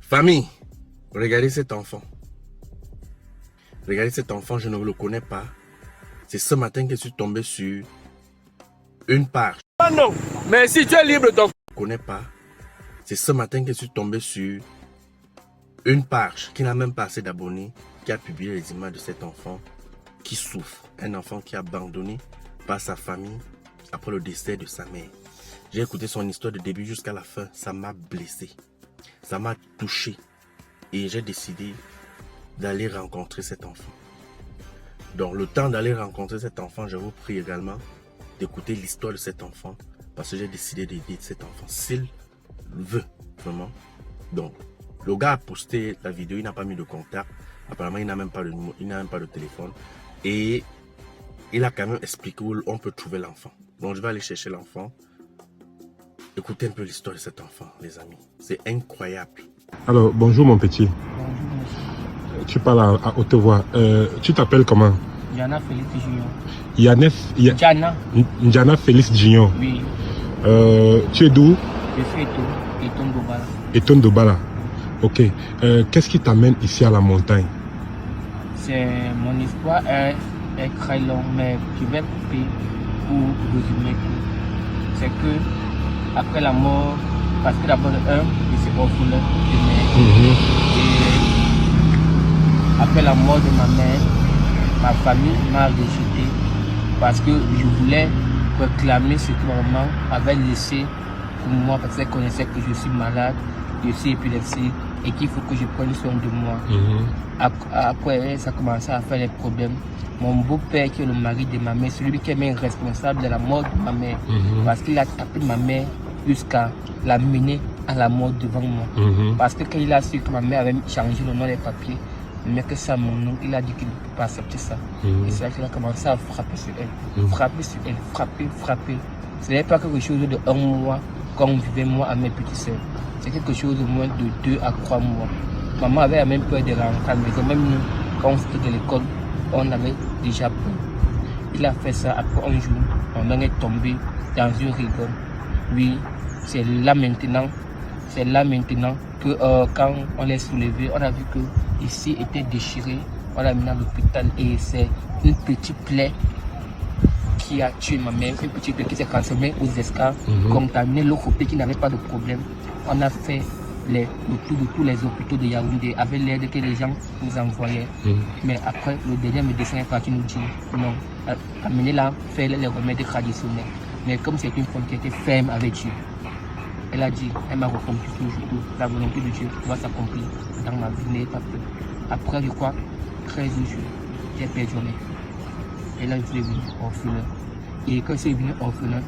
Famille, regardez cet enfant. Regardez cet enfant, je ne le connais pas. C'est ce matin que je suis tombé sur une page. Ah non, mais si tu es libre, donc. Je ne connais pas. C'est ce matin que je suis tombé sur une page qui n'a même pas assez d'abonnés, qui a publié les images de cet enfant qui souffre. Un enfant qui est abandonné par sa famille après le décès de sa mère. J'ai écouté son histoire de début jusqu'à la fin. Ça m'a blessé. Ça m'a touché. Et j'ai décidé d'aller rencontrer cet enfant. Donc le temps d'aller rencontrer cet enfant, je vous prie également d'écouter l'histoire de cet enfant. Parce que j'ai décidé d'aider cet enfant. S'il veut, vraiment. Donc, le gars a posté la vidéo, il n'a pas mis de contact. Apparemment, il n'a même pas de téléphone. Et il a quand même expliqué où on peut trouver l'enfant. Donc, je vais aller chercher l'enfant. Écoutez un peu l'histoire de cet enfant, les amis. C'est incroyable. Alors, bonjour mon petit. Bonjour monsieur. Tu parles à haute voix. Tu t'appelles comment? Jana Félix Junior. Jana Félix Junior. Oui. Tu es d'où? Je suis Eton Dobala. Eton Dobala. Ok. Qu'est-ce qui t'amène ici à la montagne? Mon histoire est très longue, mais je vais couper pour résumer tout. C'est que après la mort, parce que d'abord je suis orphelin de mère. Et après la mort de ma mère, ma famille m'a rejeté parce que je voulais réclamer ce que ma maman avait laissé pour moi, parce qu'elle connaissait que je suis malade, je suis épileptique et qu'il faut que je prenne soin de moi. Après, ça a commencé à faire des problèmes. Mon beau-père, qui est le mari de ma mère, celui qui est même responsable de la mort de ma mère, parce qu'il a tapé ma mère jusqu'à la mener à la mort devant moi. Parce que quand il a su que ma mère avait changé le nom des papiers, mais que ça, mon nom, il a dit qu'il ne peut pas accepter ça. Et c'est là qu'il a commencé à frapper sur elle. Frapper sur elle, frapper. Ce n'est pas quelque chose de 1 mois quand on vivait moi à mes petites soeurs. C'est quelque chose de moins de 2 à 3 mois. Maman avait même peur de rentrer à la maison. Même nous, quand on sortait de l'école, on avait déjà peur. Il a fait ça après un jour. On est tombé dans une rigole. Oui, c'est là maintenant que quand on l'a soulevé, on a vu que ici était déchiré. On l'a mis à l'hôpital et c'est une petite plaie qui a tué ma mère, une petite plaie qui s'est transformée aux escarres, contaminé l'autre qui n'avait pas de problème. On a fait le tour de tous les hôpitaux de Yaoundé avec l'aide que les gens nous envoyaient. Mais après, le dernier médecin est parti nous dire non, amenez-la faire les remèdes traditionnels. Mais comme c'est une femme qui était ferme avec Dieu, elle a dit, elle m'a reconduit toujours, la volonté de Dieu va s'accomplir dans ma vie, n'ayez pas peur. Après, je crois, 13 jours, j'ai perdu ma mère. Et là, je suis devenu orphelin. Et quand je suis devenu orphelin,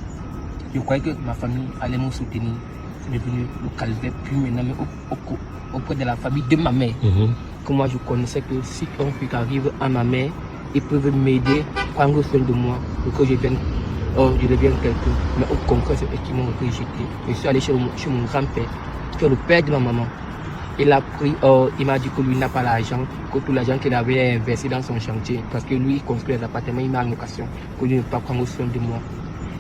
je croyais que ma famille allait me soutenir. C'est devenu le calvaire, puis maintenant, mais auprès de la famille de ma mère. Que moi, je connaissais que si on fait arrive à ma mère, ils peuvent m'aider, prendre soin de moi, pour que je devienne quelqu'un. Mais au contraire, c'est eux qui m'ont rejeté. Je suis allé chez mon grand-père, qui est le père de ma maman. Il a pris, il m'a dit que lui n'a pas l'argent, que tout l'argent qu'il avait investi dans son chantier, parce que lui, il construit les appartements, il m'a en location, que lui ne peut pas prendre soin de moi.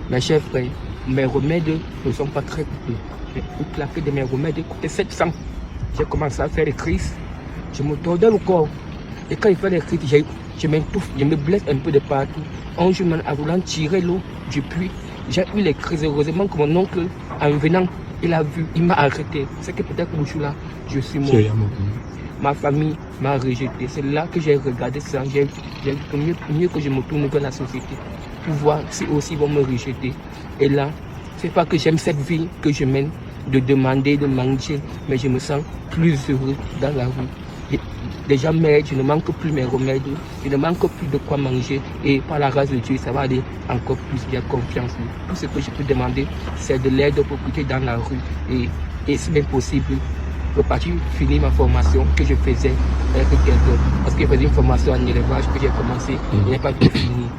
Mes chers frères, mes remèdes ne sont pas très coûteux. Mais toute la paix de mes remèdes coûtait 700. J'ai commencé à faire des crises, je me tordais le corps. Et quand il fait des crises, je m'étouffe, je me blesse un peu de partout. Un jour, en voulant tirer l'eau du puits, j'ai eu les crises. Heureusement que mon oncle, en venant, il a vu, il m'a arrêté. C'est que peut-être que ce jour-là, je suis mort. Ma famille m'a rejeté. C'est là que j'ai regardé ça. J'ai mieux que je me tourne vers la société pour voir si aussi ils vont me rejeter. Et là, c'est pas que j'aime cette vie que je mène, de demander, de manger, mais je me sens plus heureux dans la rue. Les gens m'aident, je ne manque plus mes remèdes, je ne manque plus de quoi manger. Et par la grâce de Dieu, ça va aller encore plus, j'ai confiance. Tout ce que je peux demander, c'est de l'aide pour quitter dans la rue. Et c'est bien possible, je peux partir finir ma formation que je faisais avec quelqu'un. Parce que je faisais une formation en élevage que j'ai commencé, je n'ai pas pu finir.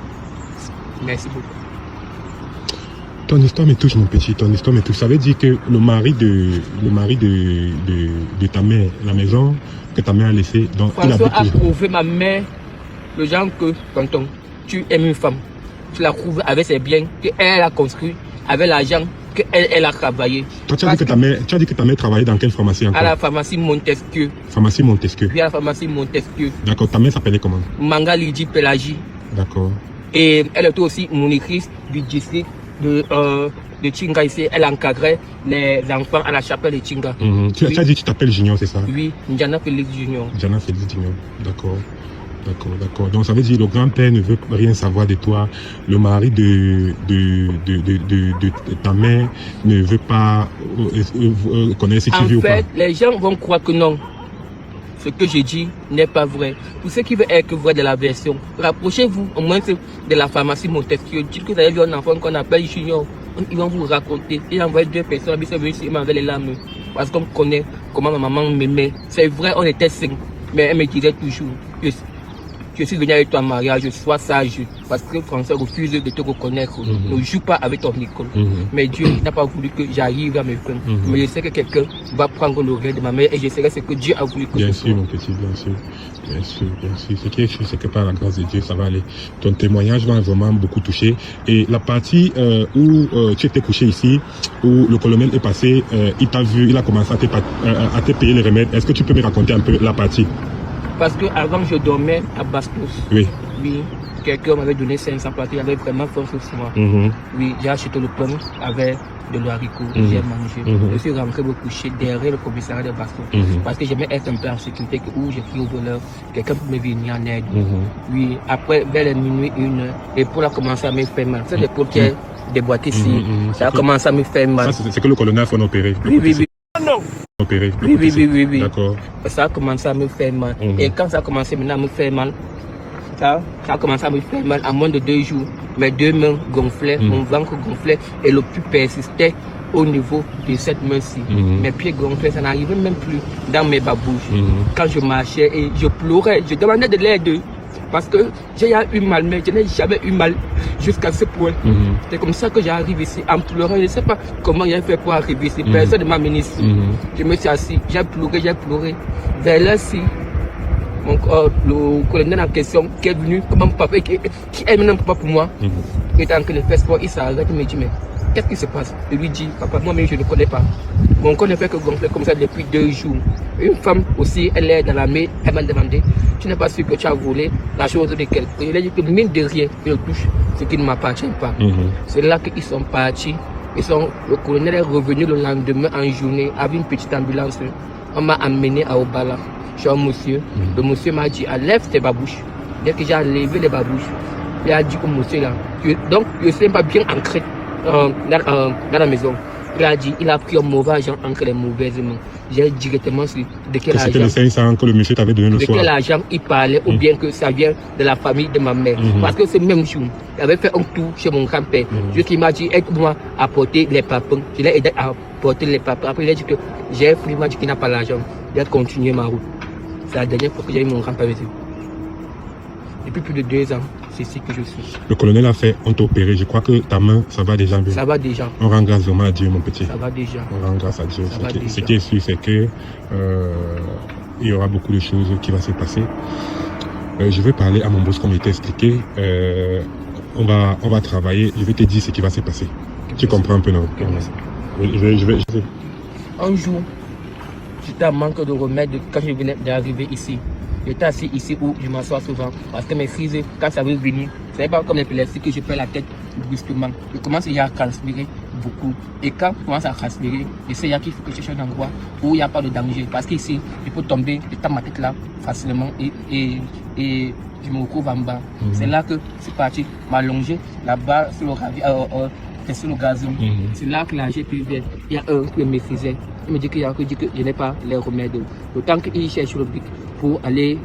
Merci beaucoup. Ton histoire me touche, mon petit, ton histoire me touche. Ça veut dire que le mari de ta mère, la maison que ta mère a laissée, donc François a prouvé ma mère, le genre que, tonton, tu aimes une femme, tu la prouves avec ses biens qu'elle a construit avec l'argent qu'elle a travaillé. Toi, tu as dit que ta mère travaillait dans quelle pharmacie encore? À la pharmacie Montesquieu. Pharmacie Montesquieu. Oui, à la pharmacie Montesquieu. D'accord, ta mère s'appelait comment? Manga Lydie Pélagie. D'accord. Et elle était aussi monitrice du district de Tchinga ici. Elle encadrait les enfants à la chapelle de Tchinga. Tu as dit que tu t'appelles Junior, c'est ça? Oui, Ndiana Félix Junior. Ndiana Félix Junior, d'accord. D'accord. Donc ça veut dire que le grand-père ne veut rien savoir de toi. Le mari de ta mère ne veut pas connaître si tu vis ou pas. En fait, les gens vont croire que non. Ce que je dis n'est pas vrai. Pour ceux qui veulent être vrai de la version, rapprochez-vous au moins de la pharmacie Montesquieu. Dites que vous avez vu un enfant qu'on appelle Junior. Ils vont vous raconter. Ils envoient 2 personnes, ils sont venus ici avec les larmes. Parce qu'on connaît comment ma maman m'aimait. C'est vrai, on était 5. Mais elle me disait toujours, je suis venu avec toi en mariage, sois sage. Parce que François refuse de te reconnaître. Ne joue pas avec ton école. Mais Dieu n'a pas voulu que j'arrive à me faire. Mais je sais que quelqu'un va prendre le relais de ma mère et je sais ce que Dieu a voulu que bien ce sûr, soit. mon petit, bien sûr. Ce qui est sûr, c'est que par la grâce de Dieu, ça va aller. Ton témoignage m'a vraiment beaucoup touché. Et la partie où tu étais couché ici, où le colonel est passé, il t'a vu, il a commencé à te payer les remèdes. Est-ce que tu peux me raconter un peu la partie? Parce que avant je dormais à Bastos. Oui. Oui, quelqu'un m'avait donné 500 plateaux, il avait vraiment faim sur moi. Oui, j'ai acheté le pain avec de l'haricot, j'ai mangé. Je suis rentré me coucher derrière le commissariat de Bastos. Parce que j'aimais être un peu en sécurité, que où j'ai pris au voleur, quelqu'un peut me venir en aide. Oui, après, vers les minuit, 1 heure, l'épaule a commencé à me faire mal. C'est l'épaule qui est déboîtée ici. Ça a commencé à me faire mal. Ça, c'est que le colonel a fait opérer. Oui. Non. Opérer. Oui. D'accord. Ça a commencé à me faire mal. Et quand ça a commencé maintenant à me faire mal, ça a commencé à me faire mal en moins de 2 jours. Mes 2 mains gonflaient, mon ventre gonflait et le plus persistait au niveau de cette main-ci. Mes pieds gonflaient, ça n'arrivait même plus dans mes babouches. Quand je marchais et je pleurais, je demandais de l'aide. Parce que j'ai eu mal, mais je n'ai jamais eu mal jusqu'à ce point. C'est comme ça que j'arrive ici en pleurant. Je ne sais pas comment j'ai fait pour arriver ici. Personne ne m'a amené ici. Je me suis assis, j'ai pleuré. Vers là-ci, le colonel en question qui est venu, comme mon papa, qui est maintenant papa pour moi, qui était en train de faire sport, il s'arrête, il me dit, mais qu'est-ce qui se passe? Je lui dis, papa, moi-même je ne connais pas. Mon corps ne fait que gonfler comme ça depuis 2 jours. Une femme aussi, elle est dans la main, elle m'a demandé, tu n'es pas sûr que tu as volé la chose de quelqu'un? Je lui ai dit que mine de rien, je touche ce qui ne m'appartient pas. C'est là qu'ils sont partis. Le colonel est revenu le lendemain en journée avec une petite ambulance. On m'a amené à Obala. Chez un monsieur. Le monsieur m'a dit, enlève tes babouches. Dès que j'ai enlevé les babouches, il a dit au monsieur là, donc je ne suis pas bien ancré dans la maison. Il a dit, il a pris un mauvais agent entre les mauvaises mains. J'ai directement su de quel argent. C'était les 500 que le monsieur t'avait donné le soir. De quel argent il parlait ou bien que ça vient de la famille de ma mère. Parce que ce même jour, il avait fait un tour chez mon grand-père. Jusqu'il m'a dit, aide-moi à porter les papins. Je l'ai aidé à porter les papins. Après, il a dit que j'ai pris, il m'a dit qu'il n'a pas l'argent. J'ai continué ma route. C'est la dernière fois que j'ai eu mon grand-père ici. Depuis plus de 2 ans, c'est ici que je suis. Le colonel a fait, on t'a opéré. Je crois que ta main, ça va déjà bien. Ça va déjà. On rend grâce vraiment à Dieu, mon petit. Ça va déjà. On rend grâce à Dieu. Ce qui est sûr, c'est que il y aura beaucoup de choses qui vont se passer. Je vais parler à mon boss, comme il t'a expliqué. On va travailler. Je vais te dire ce qui va se passer. Tu comprends un peu, non? Je vais. Un jour, j'étais en manque de remède quand je venais d'arriver ici. J'étais assis ici où je m'assois souvent parce que mes crises, quand ça veut venir, ce n'est pas comme l'épilepsie que je perds la tête brusquement. Je commence déjà à transpirer beaucoup. Et quand je commence à transpirer, je sais qu'il faut que je cherche un endroit où il n'y a pas de danger. Parce qu'ici, je peux tomber, je tape ma tête là facilement et je me retrouve en bas. C'est là que c'est parti m'allonger là-bas sur le gazon. C'est là que la GP vient. Il y a un qui me faisait. Il me dit que je n'ai pas les remèdes. Autant qu'il cherche le brick pour aller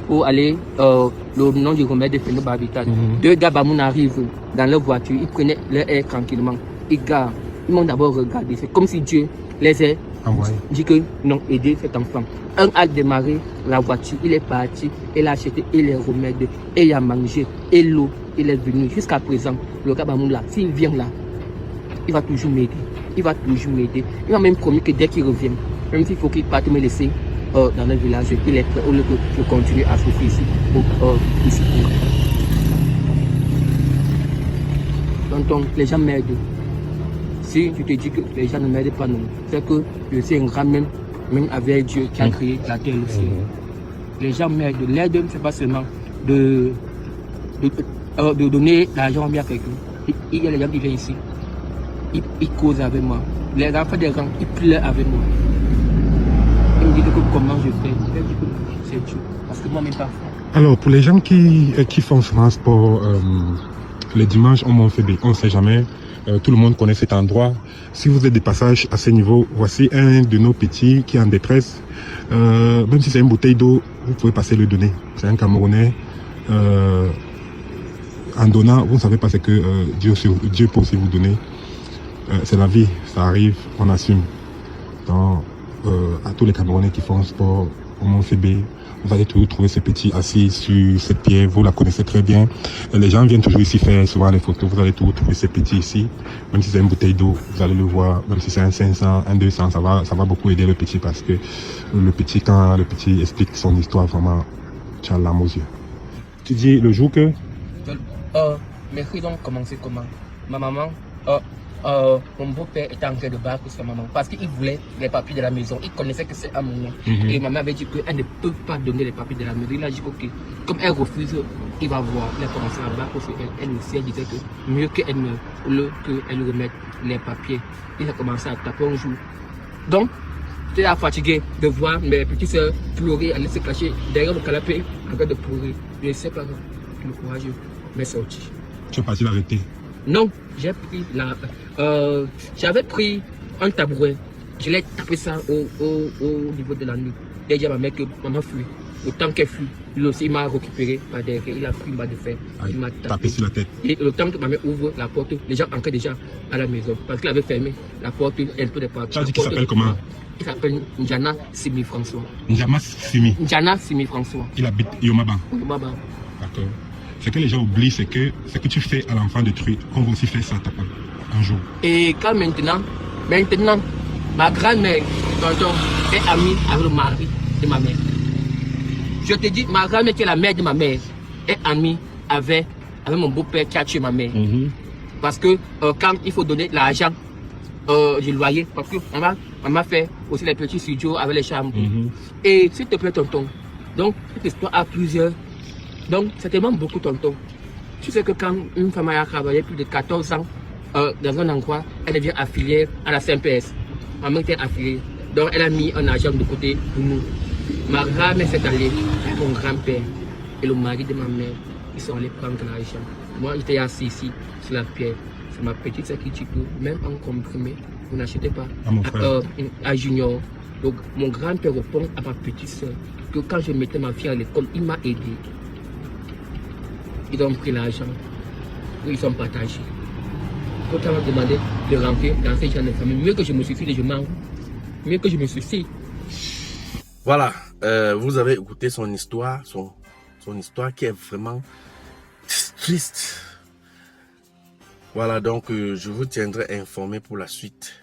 le nom du remède de phénobarbital. 2 gars Bamoun arrivent dans leur voiture, ils prenaient leur air tranquillement. Ils m'ont d'abord regardé. C'est comme si Dieu les a dit que non, aider cet enfant. Un a démarré la voiture, il est parti, il a acheté les remèdes, et il a mangé, et l'eau, il est venu. Jusqu'à présent, le gars Bamoun là, s'il vient là, il va toujours m'aider. Il m'a même promis que dès qu'il revient, même s'il faut qu'il parte me laisser dans le village, il est prêt au lieu que je continue à souffrir ici. Donc les gens m'aident. Si tu te dis que les gens ne m'aident pas, non, c'est que je suis un grand même avec Dieu qui a créé la terre et le ciel. Les gens m'aident. L'aide, c'est pas seulement de donner l'argent à quelqu'un. Il y a les gens qui viennent ici, ils causent avec moi. Les enfants des gens, ils pleurent avec moi. Ils me disent que comment je fais. Je dis que c'est Dieu. Parce que moi-même pas. Alors, pour les gens qui font souvent sport les dimanches au Mont-Fébé, on ne sait jamais. Tout le monde connaît cet endroit. Si vous êtes de passage à ce niveau, voici un de nos petits qui est en détresse. Même si c'est une bouteille d'eau, vous pouvez passer le donner. C'est un Camerounais. En donnant, vous ne savez pas ce que Dieu peut aussi vous donner. C'est la vie, ça arrive, on assume. Donc, à tous les Camerounais qui font sport au Mont-Fébé, vous allez toujours trouver ce petit assis sur cette pierre, vous la connaissez très bien. Les gens viennent toujours ici faire souvent les photos, vous allez toujours trouver ce petit ici. Même si c'est une bouteille d'eau, vous allez le voir, même si c'est un 500, un 200, ça va beaucoup aider le petit parce que quand le petit explique son histoire, vraiment, tu as la larme aux yeux. Tu dis le jour que... Mes cris ont commencé comment? Ma maman, mon beau-père était en train de battre sa maman parce qu'il voulait les papiers de la maison. Il connaissait que c'est à mon nom. Et maman avait dit qu'elle ne peut pas donner les papiers de la maison. Il a dit ok, comme elle refuse, il va voir. Il a commencé à battre sur elle. Elle aussi, elle disait que mieux qu'elle meure, qu'elle lui remette les papiers. Il a commencé à taper un jour. Donc, j'étais fatigué de voir mes petites soeurs pleurer, aller se cacher derrière le canapé en train de pleurer. Je ne sais pas, le courage m'est sorti. Tu es parti l'arrêter? Non, j'avais pris un tabouret, je l'ai tapé ça au niveau de la nuque. J'ai dit à ma mère que maman fuit. Le temps qu'elle fuit, lui aussi il m'a récupéré par derrière, il a pris une balle de fer, il m'a tapé sur la tête. Et le temps que ma mère ouvre la porte, les gens entraient déjà à la maison parce qu'il avait fermé la porte un peu de partout. Tu as dit qu'il s'appelle comment? Il s'appelle Njana Simi François. Njama Simi. Njana Simi François. Il habite Yomaba. Yomaba. D'accord. Ce que les gens oublient, c'est que ce que tu fais à l'enfant de truc, on va aussi faire ça à ta part, un jour. Et quand maintenant, ma grand-mère, tonton, est amie avec le mari de ma mère. Je te dis, ma grand-mère qui est la mère de ma mère, est amie avec mon beau-père qui a tué ma mère. Parce que quand il faut donner l'argent du loyer, parce que maman fait aussi les petits studios avec les chambres. Et s'il te plaît, tonton, donc cette histoire a plusieurs. Donc, c'est tellement beaucoup, tonton. Tu sais que quand une femme a travaillé plus de 14 ans dans un endroit, elle devient affiliée à la CMPS. Maman était affiliée. Donc, elle a mis un argent de côté pour nous. Ma grand-mère s'est allée avec mon grand-père et le mari de ma mère. Ils sont allés prendre l'argent. Moi, j'étais assis ici, sur la pierre. C'est ma petite sœur qui dit que même en comprimé, vous n'achetez pas à Junior. Donc, mon grand-père répond à ma petite sœur que quand je mettais ma fille à l'école, il m'a aidé. Ils ont pris l'argent, ils ont partagé. Quand on m'a demandé de rentrer dans ces gens de famille, mieux que je me suicide, je mens. Mieux que je me suicide. Voilà, vous avez écouté son histoire, son histoire qui est vraiment triste. Voilà, donc je vous tiendrai informé pour la suite.